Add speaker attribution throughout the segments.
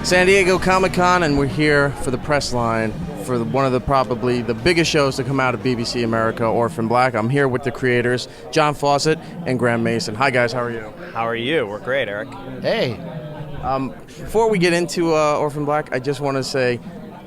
Speaker 1: San Diego Comic-Con, and we're here for the press line for one of the probably the biggest shows to come out of BBC America, Orphan Black. I'm here with the creators, John Fawcett and Graeme Manson. Hi guys, how are you?
Speaker 2: How are you? We're great, Erik.
Speaker 3: Hey.
Speaker 1: Before we get into Orphan Black, I just want to say,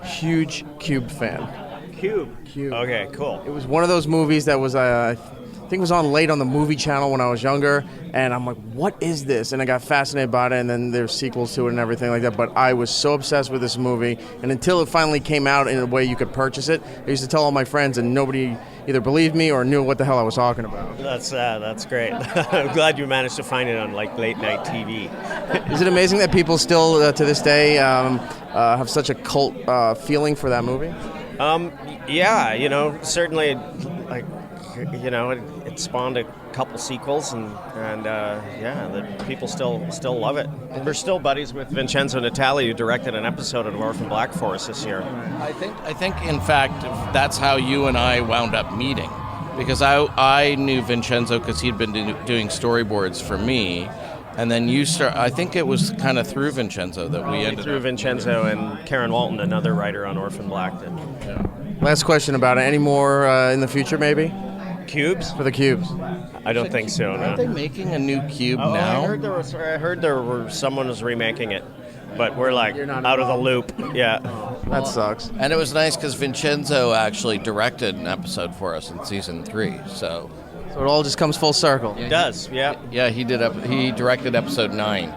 Speaker 1: huge Cube fan.
Speaker 2: Cube. Okay, cool.
Speaker 1: It was one of those movies that was, I think it was on late on the movie channel when I was younger, and I'm like, what is this? And I got fascinated by it, and then there's sequels to it and everything like that, but I was so obsessed with this movie, and until it finally came out in a way you could purchase it, I used to tell all my friends, and nobody either believed me or knew what the hell I was talking about.
Speaker 2: That's great. I'm glad you managed to find it on like late night TV.
Speaker 1: Is it amazing that people still, to this day, have such a cult feeling for that movie?
Speaker 2: Yeah, certainly, like, it spawned a couple sequels, and the people still love it. And we're still buddies with Vincenzo Natali, who directed an episode of Orphan Black for us this year.
Speaker 3: I think in fact that's how you and I wound up meeting, because I knew Vincenzo because he'd been doing storyboards for me, and then I think it was kind of through Vincenzo that we ended
Speaker 2: through
Speaker 3: up.
Speaker 2: Vincenzo and Karen Walton, another writer on Orphan Black.
Speaker 1: Last question about it. Any more in the future, maybe?
Speaker 2: Cubes?
Speaker 1: For the cubes?
Speaker 2: I don't think so.
Speaker 3: Aren't they making a new cube now?
Speaker 2: I heard someone was remaking it, but we're like out of the loop. Yeah.
Speaker 1: That sucks.
Speaker 3: And it was nice because Vincenzo actually directed an episode for us in season 3. So
Speaker 1: it all just comes full circle.
Speaker 2: It does. Yeah.
Speaker 3: Yeah, he directed episode 9.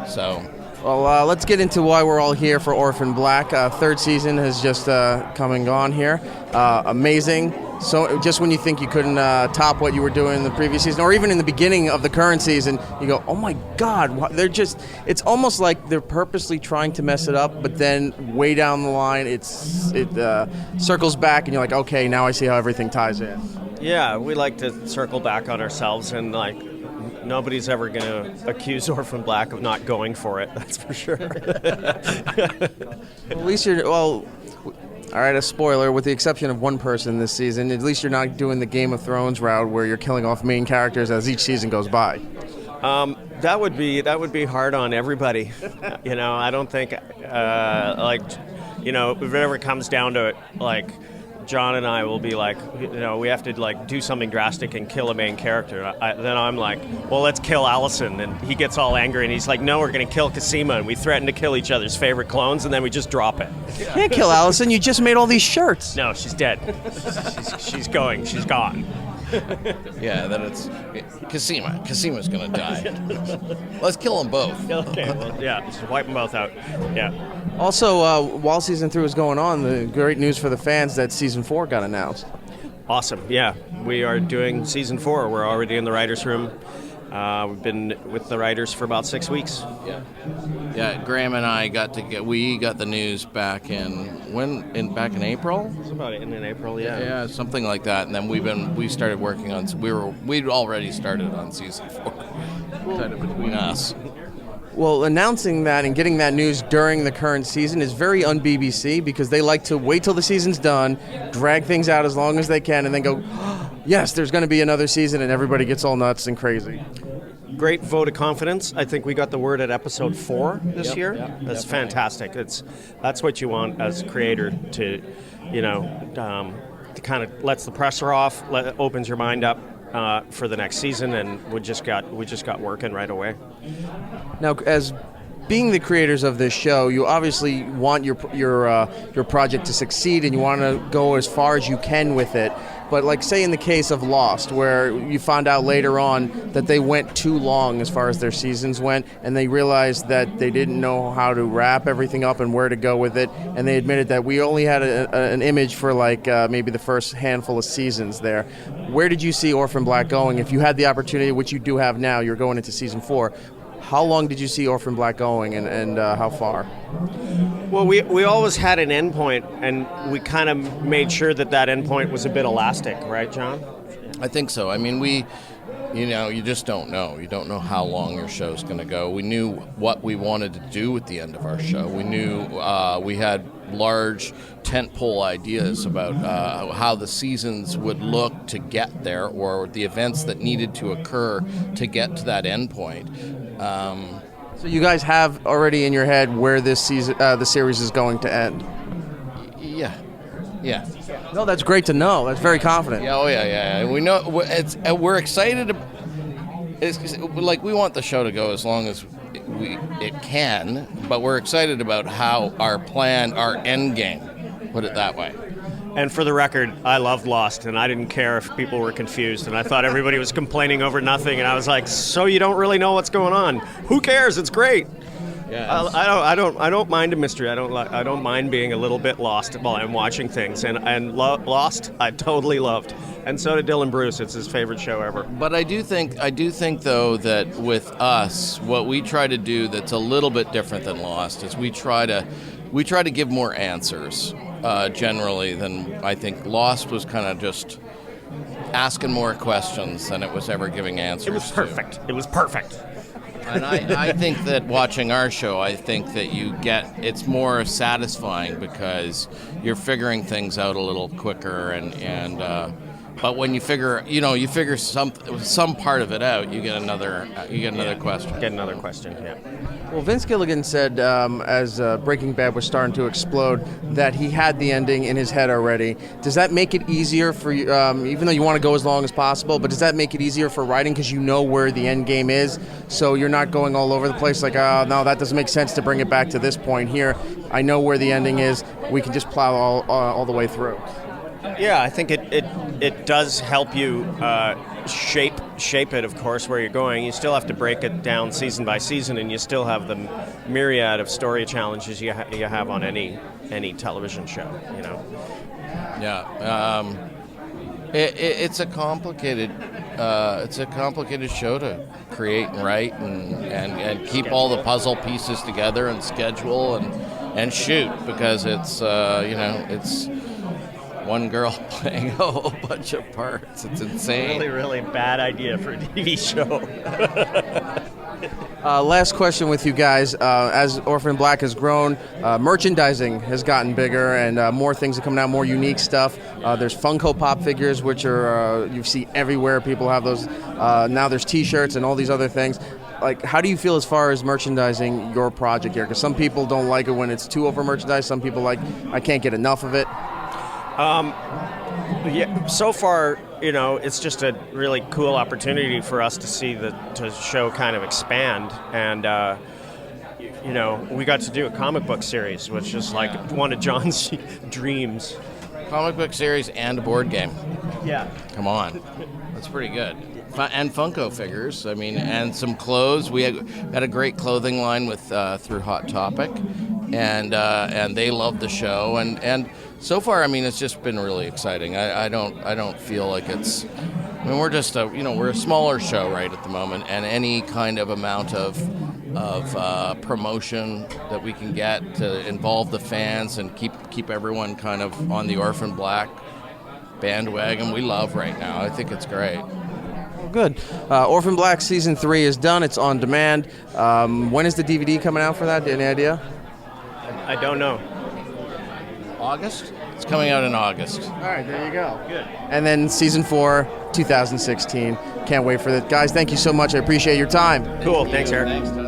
Speaker 3: So.
Speaker 1: Well, let's get into why we're all here for Orphan Black. Third season has just come and gone here. Amazing. So just when you think you couldn't top what you were doing in the previous season, or even in the beginning of the current season, you go, oh my God, it's almost like they're purposely trying to mess it up, but then way down the line, it circles back and you're like, okay, now I see how everything ties in.
Speaker 2: Yeah, we like to circle back on ourselves, and like, nobody's ever going to accuse Orphan Black of not going for it, that's for sure.
Speaker 1: At least all right, a spoiler, with the exception of one person this season, at least you're not doing the Game of Thrones route where you're killing off main characters as each season goes by.
Speaker 2: That would be hard on everybody. I don't think, if it ever comes down to it, like, John and I will be like, we have to like do something drastic and kill a main character. Then I'm like, well, let's kill Allison. And he gets all angry and he's like, no, we're going to kill Cosima. And we threaten to kill each other's favorite clones, and then we just drop it.
Speaker 1: You can't kill Allison. You just made all these shirts.
Speaker 2: No, she's dead. She's going. She's gone.
Speaker 3: Yeah, then it's Cosima. Cosima's going to die. Let's kill them both.
Speaker 2: Okay, well, yeah, just wipe them both out. Yeah.
Speaker 1: Also, while season 3 was going on, the great news for the fans that season 4 got announced.
Speaker 2: Awesome. Yeah, we are doing season 4. We're already in the writers' room. We've been with the writers for about 6 weeks.
Speaker 3: Yeah. Graeme and I got the news back in April.
Speaker 2: It's about in April, yeah.
Speaker 3: Yeah, something like that. And then we started working on. We'd already started on season 4, kind of between us.
Speaker 1: Well, announcing that and getting that news during the current season is very un-BBC, because they like to wait till the season's done, drag things out as long as they can, and then go, yes, there's going to be another season, and everybody gets all nuts and crazy.
Speaker 2: Great vote of confidence. I think we got the word at episode 4 this year. That's fantastic. That's what you want as a creator to kind of lets the pressure off, opens your mind up for the next season, and we just got working right away.
Speaker 1: Now, as being the creators of this show, you obviously want your project to succeed, and you want to go as far as you can with it. But like, say in the case of Lost, where you found out later on that they went too long as far as their seasons went, and they realized that they didn't know how to wrap everything up and where to go with it, and they admitted that we only had an image for like maybe the first handful of seasons there. Where did you see Orphan Black going? If you had the opportunity, which you do have now, you're going into season 4, how long did you see Orphan Black going, and how far?
Speaker 2: Well, we always had an endpoint, and we kind of made sure that endpoint was a bit elastic, right, John?
Speaker 3: I think so. I mean, you just don't know. You don't know how long your show's going to go. We knew what we wanted to do with the end of our show. We knew we had large tentpole ideas about how the seasons would look to get there, or the events that needed to occur to get to that end point.
Speaker 1: So you guys have already in your head where this season, the series is going to end.
Speaker 3: Yeah. Yeah.
Speaker 1: No, that's great to know. That's very confident.
Speaker 3: Yeah, oh yeah. We know we're excited. It's like we want the show to go as long as it can, but we're excited about how our end game. Put it that way.
Speaker 2: And for the record, I loved Lost, and I didn't care if people were confused, and I thought everybody was complaining over nothing, and I was like, so you don't really know what's going on? Who cares? It's great.
Speaker 3: Yeah.
Speaker 2: I don't mind a mystery. I don't mind being a little bit lost while I'm watching things. And Lost, I totally loved, and so did Dylan Bruce. It's his favorite show ever.
Speaker 3: But I do think though that with us, what we try to do that's a little bit different than Lost is we try to give more answers generally than I think Lost was kind of just asking more questions than it was ever giving answers.
Speaker 2: It was perfect. It was perfect.
Speaker 3: And I think that watching our show, I think that it's more satisfying because you're figuring things out a little quicker, and but when you figure some part of it out, you get another question.
Speaker 2: Get another question. Yeah.
Speaker 1: Well, Vince Gilligan said as Breaking Bad was starting to explode that he had the ending in his head already. Does that make it easier for you, even though you want to go as long as possible, but does that make it easier for writing because you know where the end game is, so you're not going all over the place like, oh, no, that doesn't make sense to bring it back to this point here. I know where the ending is. We can just plow all the way through.
Speaker 2: Yeah, I think it does help you shape it, of course, where you're going. You still have to break it down season by season, and you still have the myriad of story challenges you have on any television show. You know.
Speaker 3: Yeah, it's a complicated show to create and write and keep all the puzzle pieces together and schedule and shoot because it's it's one girl playing a whole bunch of parts. It's insane.
Speaker 2: Really, really bad idea for a TV show.
Speaker 1: Last question with you guys. As Orphan Black has grown, merchandising has gotten bigger and more things are coming out, more unique stuff. There's Funko Pop figures, which are you see everywhere. People have those. Now there's T-shirts and all these other things. Like, how do you feel as far as merchandising your project here? Because some people don't like it when it's too over merchandised. Some people I can't get enough of it.
Speaker 2: Yeah, so far, it's just a really cool opportunity for us to see the show kind of expand, and we got to do a comic book series, which is like one of John's dreams.
Speaker 3: Comic book series and a board game.
Speaker 2: Yeah.
Speaker 3: Come on, that's pretty good. And Funko figures, and some clothes. We had a great clothing line with through Hot Topic, and they love the show, and so far, it's just been really exciting. I don't feel like it's. We're just we're a smaller show right at the moment, and any kind of amount of promotion that we can get to involve the fans and keep everyone kind of on the Orphan Black bandwagon, we love right now. I think it's great.
Speaker 1: Good. Orphan Black Season 3 is done. It's on demand. When is the DVD coming out for that? Any idea?
Speaker 2: I don't know.
Speaker 3: August? It's coming out in August.
Speaker 1: All right, there you go.
Speaker 2: Good.
Speaker 1: And then Season 4, 2016. Can't wait for that. Guys, thank you so much. I appreciate your time.
Speaker 2: Cool. Thanks, Erik.
Speaker 3: Thanks, Tom.